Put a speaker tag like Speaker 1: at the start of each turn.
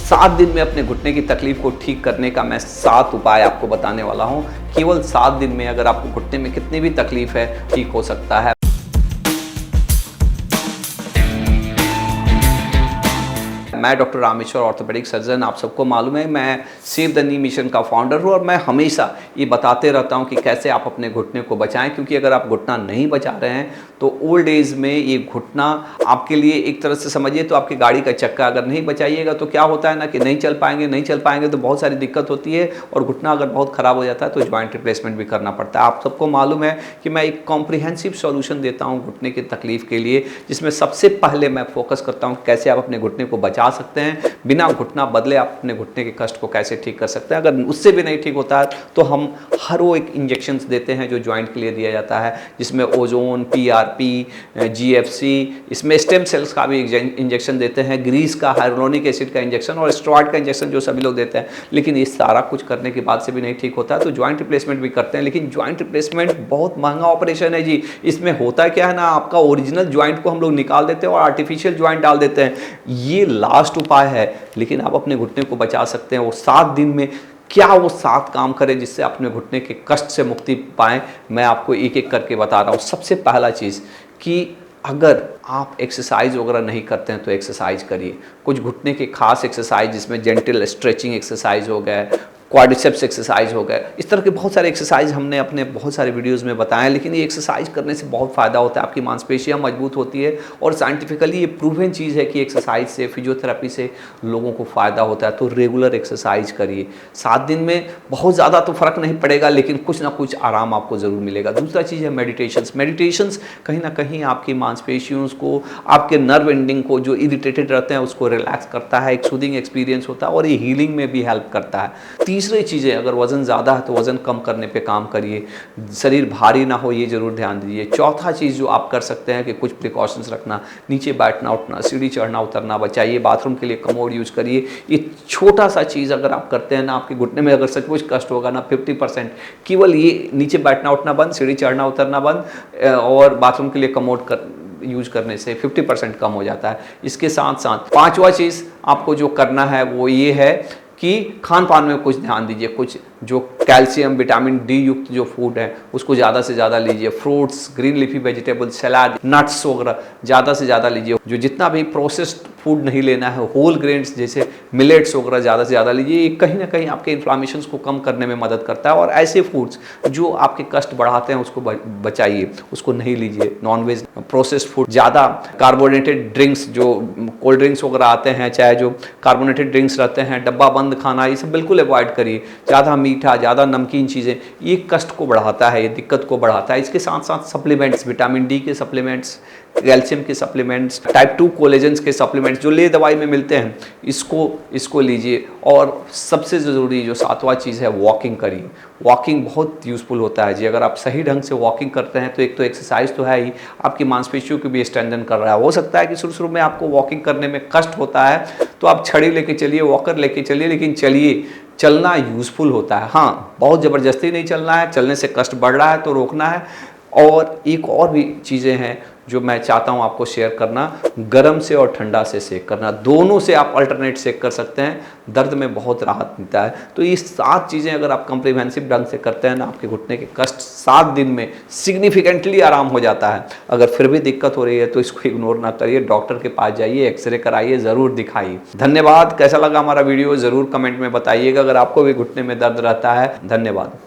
Speaker 1: 7 दिन में अपने घुटने की तकलीफ को ठीक करने का मैं 7 उपाय आपको बताने वाला हूं। केवल 7 दिन में अगर आपको घुटने में कितनी भी तकलीफ है ठीक हो सकता है। मैं डॉक्टर रामेश्वर ऑर्थोपेडिक सर्जन, आप सबको मालूम है मैं सेव द नी मिशन का फाउंडर हूँ और मैं हमेशा ये बताते रहता हूँ कि कैसे आप अपने घुटने को बचाएं, क्योंकि अगर आप घुटना नहीं बचा रहे हैं तो ओल्ड एज में ये घुटना आपके लिए एक तरह से समझिए तो आपकी गाड़ी का चक्का, अगर नहीं बचाइएगा तो क्या होता है ना कि नहीं चल पाएंगे तो बहुत सारी दिक्कत होती है और घुटना अगर बहुत ख़राब हो जाता है तो जॉइंट रिप्लेसमेंट भी करना पड़ता है। आप सबको मालूम है कि मैं एक कॉम्प्रिहेंसिव सॉल्यूशन देता हूँ घुटने की तकलीफ के लिए, जिसमें सबसे पहले मैं फोकस करता हूँ कैसे आप अपने घुटने को बचा सकते हैं, बिना घुटना बदले आप अपने घुटने के कष्ट को कैसे ठीक कर सकते हैं। अगर उससे भी नहीं ठीक होता है तो हम हर वो एक इंजेक्शंस देते हैं जो जॉइंट के लिए दिया जाता है, जिसमें ओजोन, पीआरपी, जीएफसी, इसमें स्टेम सेल्स का भी इंजेक्शन देते हैं, ग्रीस का, हाइलोनिक एसिड का इंजेक्शन और स्टेरॉइड का इंजेक्शन जो सभी लोग देते हैं। लेकिन ये सारा कुछ करने के बाद से भी नहीं ठीक होता है तो जॉइंट रिप्लेसमेंट भी करते हैं, लेकिन जॉइंट रिप्लेसमेंट बहुत महंगा ऑपरेशन है जी। इसमें होता क्या है ना, आपका ओरिजिनल जॉइंट को हम लोग निकाल देते हैं और आर्टिफिशियल जॉइंट डाल देते हैं। ये लास्ट उपाय है, लेकिन आप अपने घुटने को बचा सकते हैं। वो 7 दिन में क्या वो 7 काम करें जिससे अपने घुटने के कष्ट से मुक्ति पाएं, मैं आपको एक एक करके बता रहा हूँ। सबसे पहला चीज़ कि अगर आप एक्सरसाइज वगैरह नहीं करते हैं तो एक्सरसाइज करिए। कुछ घुटने के खास एक्सरसाइज जिसमें जेंटल स्ट्रेचिंग एक्सरसाइज हो गया, क्वाड्रिसेप्स एक्सरसाइज हो गए, इस तरह के बहुत सारे एक्सरसाइज हमने अपने बहुत सारे वीडियोस में बताए। लेकिन ये एक्सरसाइज करने से बहुत फ़ायदा होता है, आपकी मांसपेशियां मजबूत होती है और साइंटिफिकली ये प्रूवन चीज़ है कि एक्सरसाइज से, फिजियोथेरेपी से लोगों को फ़ायदा होता है। तो रेगुलर एक्सरसाइज करिए। 7 दिन में बहुत ज़्यादा तो फ़र्क नहीं पड़ेगा, लेकिन कुछ ना कुछ आराम आपको ज़रूर मिलेगा। दूसरा चीज़ है मेडिटेशंस कहीं ना कहीं आपकी मांसपेशियों को, आपके नर्व एंडिंग को जो इरिटेटेड रहते हैं उसको रिलैक्स करता है, एक सूदिंग एक्सपीरियंस होता है और ये हीलिंग में भी हेल्प करता है। तीसरी चीज़ें, अगर वज़न ज़्यादा है तो वज़न कम करने पे काम करिए, शरीर भारी ना हो ये ज़रूर ध्यान दीजिए। चौथा चीज़ जो आप कर सकते हैं कि कुछ प्रिकॉशंस रखना, नीचे बैठना उठना, सीढ़ी चढ़ना उतरना बचाइए, बाथरूम के लिए कमोड यूज करिए। ये छोटा सा चीज़ अगर आप करते हैं ना, आपके घुटने में अगर सचमुच कष्ट होगा ना 50%, केवल ये नीचे बैठना उठना बंद, सीढ़ी चढ़ना उतरना बंद और बाथरूम के लिए कमोड यूज करने से 50% कम हो जाता है। इसके साथ साथ 5वां चीज़ आपको जो करना है वो ये है कि खान पान में कुछ ध्यान दीजिए। कुछ जो कैल्शियम, विटामिन डी युक्त जो फूड है उसको ज़्यादा से ज़्यादा लीजिए। फ्रूट्स, ग्रीन लीफी वेजिटेबल्स, सलाद, नट्स वगैरह ज़्यादा से ज़्यादा लीजिए। जो जितना भी प्रोसेस्ड फूड नहीं लेना है, होल ग्रेन्स जैसे मिलेट्स वगैरह ज़्यादा से ज़्यादा लीजिए। ये कहीं ना कहीं आपके इन्फ्लामेशन को कम करने में मदद करता है। और ऐसे फूड्स जो आपके कष्ट बढ़ाते हैं उसको बचाइए, उसको नहीं लीजिए। नॉनवेज, प्रोसेस्ड फूड, ज़्यादा कार्बोनेटेड ड्रिंक्स, जो कोल्ड ड्रिंक्स वगैरह आते हैं, चाहे जो कार्बोनेटेड ड्रिंक्स रहते हैं, डब्बा बंद खाना, ये सब बिल्कुल अवॉइड करिए। ज़्यादा मीठा, ज़्यादा नमकीन चीज़ें, ये कष्ट को बढ़ाता है, ये दिक्कत को बढ़ाता है। इसके साथ साथ सप्लीमेंट्स, विटामिन डी के सप्लीमेंट्स, कैल्शियम के सप्लीमेंट्स, टाइप 2 कोलेजन्स के सप्लीमेंट्स जो ले दवाई में मिलते हैं, इसको लीजिए। और सबसे ज़रूरी जो 7वां चीज़ है, वॉकिंग करिए। वॉकिंग बहुत यूज़फुल होता है जी। अगर आप सही ढंग से वॉकिंग करते हैं तो एक तो एक्सरसाइज तो है ही, आपकी मांसपेशियों को भी स्ट्रेंथन कर रहा है। हो सकता है कि शुरू में आपको वॉकिंग करने में कष्ट होता है तो आप छड़ी लेके चलिए, वॉकर लेके चलिए, लेकिन चलिए। चलना यूज़फुल होता है, हाँ, बहुत ज़बरदस्ती नहीं चलना है। चलने से कष्ट बढ़ रहा है तो रोकना है। और एक और भी चीज़ें हैं जो मैं चाहता हूं आपको शेयर करना, गर्म से और ठंडा से सेक करना, दोनों से आप अल्टरनेट सेक कर सकते हैं, दर्द में बहुत राहत मिलता है। तो ये 7 चीज़ें अगर आप कॉम्प्रिहेंसिव ढंग से करते हैं ना, आपके घुटने के कष्ट 7 दिन में सिग्निफिकेंटली आराम हो जाता है। अगर फिर भी दिक्कत हो रही है तो इसको इग्नोर ना करिए, डॉक्टर के पास जाइए, एक्सरे कराइए, ज़रूर दिखाइए। धन्यवाद। कैसा लगा हमारा वीडियो ज़रूर कमेंट में बताइएगा। अगर आपको भी घुटने में दर्द रहता है, धन्यवाद।